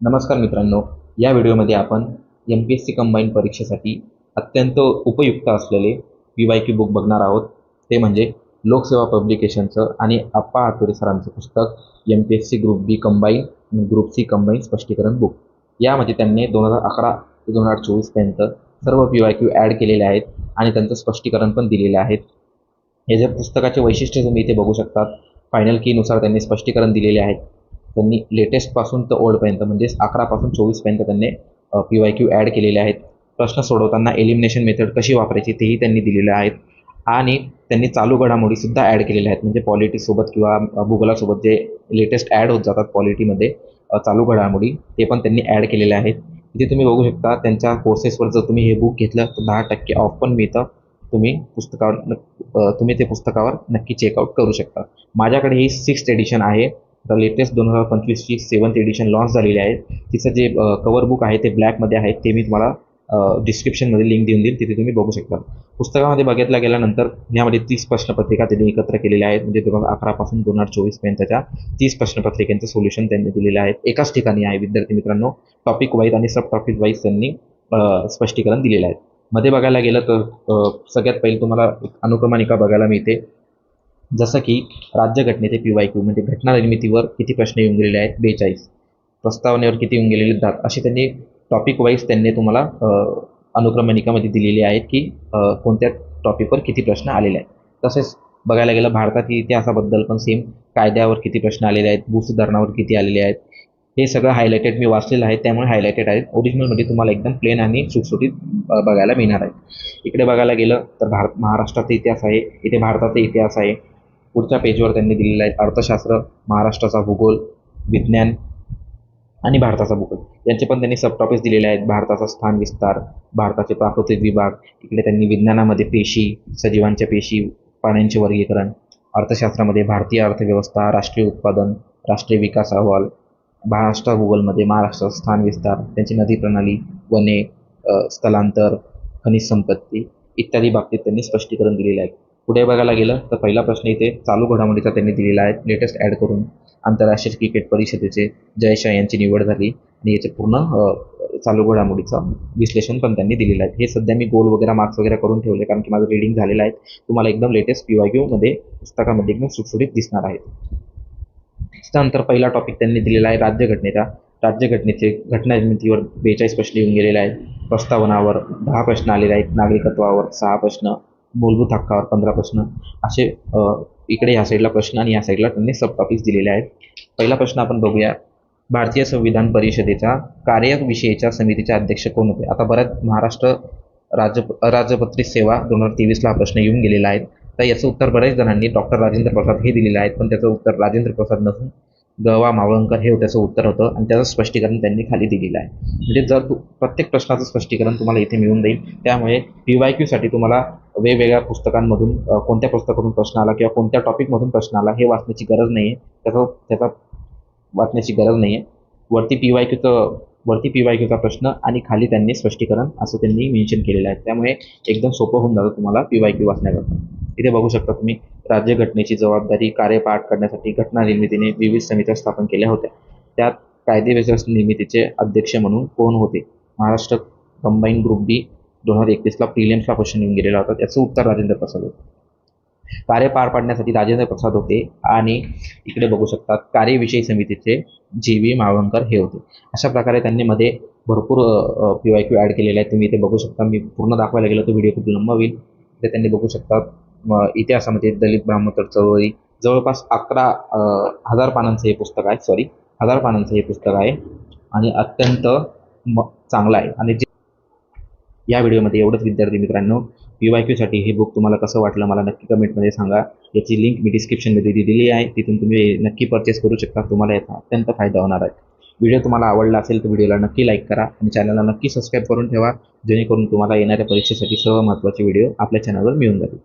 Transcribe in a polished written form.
नमस्कार मित्रांनो, या व्हिडिओमध्ये आपण MPSC कंबाईन परीक्षेसाठी अत्यंत उपयुक्त असलेले PYQ बुक बघणार आहोत. ते म्हणजे लोकसेवा पब्लिकेशनचं आणि आप्पा हातुरे सरांचं पुस्तक MPSC ग्रुप बी कंबाईन आणि ग्रुप सी कंबाईन स्पष्टीकरण बुक. यामध्ये त्यांनी 2011 ते 2024 पर्यंत सर्व PYQ ॲड केलेले आहेत आणि त्यांचं स्पष्टीकरण पण दिलेलं आहे. हे जे पुस्तकाचे वैशिष्ट्य तुम्ही इथे बघू शकतात. फायनल कीनुसार त्यांनी स्पष्टीकरण दिलेले आहेत. त्यांनी लेटेस्टपासून तर ओल्डपर्यंत म्हणजेच 11 पासून 24 पर्यंत त्यांनी PYQ ॲड केलेले आहेत. प्रश्न सोडवताना एलिमिनेशन मेथड कशी वापरायची तेही त्यांनी दिलेले आहेत आणि त्यांनी चालू घडामोडीसुद्धा ॲड केलेल्या आहेत. म्हणजे पॉलिटीसोबत किंवा भूगोलासोबत जे लेटेस्ट ॲड होत जातात पॉलिटीमध्ये चालू घडामोडी ते पण त्यांनी ॲड केलेले आहेत. इथे तुम्ही बघू शकता त्यांच्या कोर्सेसवर जर तुम्ही हे बुक घेतलं तर 10% ऑफ पण मिळतं. तुम्ही ते पुस्तकावर नक्की चेकआउट करू शकता. माझ्याकडे ही 6th एडिशन आहे. तर लेटेस्ट 2025ची 7th एडिशन लॉन्च झालेली आहे. तिचं जे कवर बुक आहे ते ब्लॅकमध्ये आहे. ते मी तुम्हाला डिस्क्रिप्शनमध्ये लिंक देऊन देईल, तिथे तुम्ही बघू शकता. पुस्तकामध्ये बघितल्या गेल्यानंतर यामध्ये 30 प्रश्नपत्रिका त्यांनी एकत्र केलेल्या आहेत. म्हणजे 2011 पासून 2024 पर्यंतच्या 30 प्रश्नपत्रिकांचं सोल्युशन त्यांनी दिलेलं आहे. एकाच ठिकाणी आहे विद्यार्थी मित्रांनो. टॉपिक वाईज आणि सब टॉपिक वाईज त्यांनी स्पष्टीकरण दिलेलं आहे. मध्ये बघायला गेलं तर सगळ्यात पहिले तुम्हाला एक अनुक्रमणिका बघायला मिळते. जसं की राज्यघटनेचे PYQ म्हणजे घटना निर्मितीवर किती प्रश्न येऊन गेलेले आहेत 42, प्रस्तावनेवर किती येऊन गेलेले 10. असे त्यांनी टॉपिक वाईज त्यांनी तुम्हाला अनुक्रमणिकामध्ये दिलेली आहेत की कोणत्या टॉपिकवर किती प्रश्न आलेले आहेत. तसेच बघायला गेलं भारतातील इतिहासाबद्दल पण सेम कायद्यावर किती प्रश्न आलेले आहेत, भूसुधारणावर किती आलेले आहेत. हे सगळं हायलायटेड मी वाचलेलं आहे, त्यामुळे हायलायटेड आहेत. ओरिजिनलमध्ये तुम्हाला एकदम प्लेन आणि सुटसुटीत बघायला मिळणार आहे. इकडे बघायला गेलं तर महाराष्ट्राचा इतिहास आहे. इथे भारताचा इतिहास आहे. पुढच्या पेजवर त्यांनी दिलेलं आहे अर्थशास्त्र, महाराष्ट्राचा भूगोल, विज्ञान आणि भारताचा भूगोल यांचे पण त्यांनी सब टॉपिक्स दिलेले आहेत. भारताचा स्थान विस्तार, भारताचे प्राकृतिक विभाग, इकडे त्यांनी विज्ञानामध्ये पेशी, सजीवांच्या पेशी, प्राण्यांचे वर्गीकरण, अर्थशास्त्रामध्ये भारतीय अर्थव्यवस्था, राष्ट्रीय उत्पादन, राष्ट्रीय विकास अहवाल, महाराष्ट्र भूगोलमध्ये महाराष्ट्राचा स्थान विस्तार, त्यांची नदी प्रणाली, वने, स्थलांतर, खनिज संपत्ती इत्यादी बाबतीत त्यांनी स्पष्टीकरण दिलेले आहे. पुढे बघायला गेलं तर पहिला प्रश्न इथे चालू घडामोडीचा त्यांनी दिलेला आहे. लेटेस्ट ॲड करून आंतरराष्ट्रीय क्रिकेट परिषदेचे जयशाह यांची निवड झाली आणि याचे पूर्ण चालू घडामोडीचं विश्लेषण पण त्यांनी दिलेलं आहे. हे सध्या मी गोल वगैरे मार्क्स वगैरे करून ठेवले कारण की माझं रीडिंग झालेलं आहे. तुम्हाला एकदम लेटेस्ट PYQ मध्ये पुस्तकामध्ये एकदम सुटसुटीत दिसणार आहेत. त्यानंतर पहिला टॉपिक त्यांनी दिलेला आहे राज्यघटनेचा. राज्यघटनेचे घटना निर्मितीवर 42 प्रश्न येऊन गेलेले आहेत. प्रस्तावनावर 10 प्रश्न आलेले आहेत. नागरिकत्वावर 6 प्रश्न, मूलभूत हक्कावर 15 प्रश्न असे इकडे या साईडला प्रश्न आणि या साईडला त्यांनी सब टॉपिक्स दिलेले आहेत. पहिला प्रश्न आपण बघूया. भारतीय संविधान परिषदेच्या कार्यविषयीच्या समितीचे अध्यक्ष कोण होते? आता बऱ्याच महाराष्ट्र अराजपत्रित सेवा 2023ला हा प्रश्न येऊन गेलेला आहे. तर याचं उत्तर बऱ्याच जणांनी डॉक्टर राजेंद्र प्रसाद हे दिलेलं आहे, पण त्याचं उत्तर राजेंद्र प्रसाद नसून ग.वा. मावळंकर हे त्याचं उत्तर होतं आणि त्याचं स्पष्टीकरण त्यांनी खाली दिलेलं आहे. म्हणजे जर प्रत्येक प्रश्नाचं स्पष्टीकरण तुम्हाला इथे मिळून जाईल. त्यामुळे PYQसाठी तुम्हाला वेगवेगळ्या पुस्तकांमधून कोणत्या पुस्तकातून प्रश्न आला किंवा कोणत्या टॉपिकमधून प्रश्न आला हे वाचण्याची गरज नाही आहे. त्याचा वाचण्याची गरज नाही आहे. वरती PYQचा प्रश्न आणि खाली त्यांनी स्पष्टीकरण असं त्यांनी मेन्शन केलेलं आहे. त्यामुळे एकदम सोपं होऊन जातं तुम्हाला PYQ वाचण्याकरता. इथे बघू शकता तुम्ही राज्यघटनेची जबाबदारी कार्य पार करण्यासाठी घटना निर्मितीने विविध समित्या स्थापन केल्या होत्या. त्यात कायदेव्यवस्था निर्मितीचे अध्यक्ष म्हणून कोण होते? महाराष्ट्र कंबाईन ग्रुप बी 2021ला प्रिलिम्सला क्वेश्चन येऊन गेलेला होता. त्याचं उत्तर राजेंद्र प्रसाद होते. कार्य पार पाडण्यासाठी राजेंद्र प्रसाद होते आणि इकडे बघू शकतात कार्यविषयी समितीचे G.V. मावळंकर हे होते. अशा प्रकारे त्यांनी मध्ये भरपूर PYQ ॲड केलेले आहेत. तुम्ही इथे बघू शकता. मी पूर्ण दाखवायला गेलो तर व्हिडिओ खूप लंबा होईल. इथे त्यांनी बघू शकतात इतिहासामध्ये दलित ब्राह्मणोत्तर चळवळी जवळपास 11,000 पानांचं हे पुस्तक आहे. 1000 पानांचं हे पुस्तक आहे आणि अत्यंत चांगलं आहे. आणि या व्हिडिओमध्ये एवढंच विद्यार्थी मित्रांनो. PYQसाठी हे बुक तुम्हाला कसं वाटलं मला नक्की कमेंटमध्ये सांगा. याची लिंक मी डिस्क्रिप्शनमध्ये दिलेली आहे, तिथून तुम्ही नक्की परचेस करू शकता. तुम्हाला याचा अत्यंत फायदा होणार आहे. व्हिडिओ तुम्हाला आवडला असेल तर व्हिडिओला नक्की लाईक करा आणि चॅनलला नक्की सबस्क्राईब करून ठेवा, जेणेकरून तुम्हाला येणाऱ्या परीक्षेसाठी सर्व महत्त्वाचे व्हिडिओ आपल्या चॅनलवर मिळून जातील.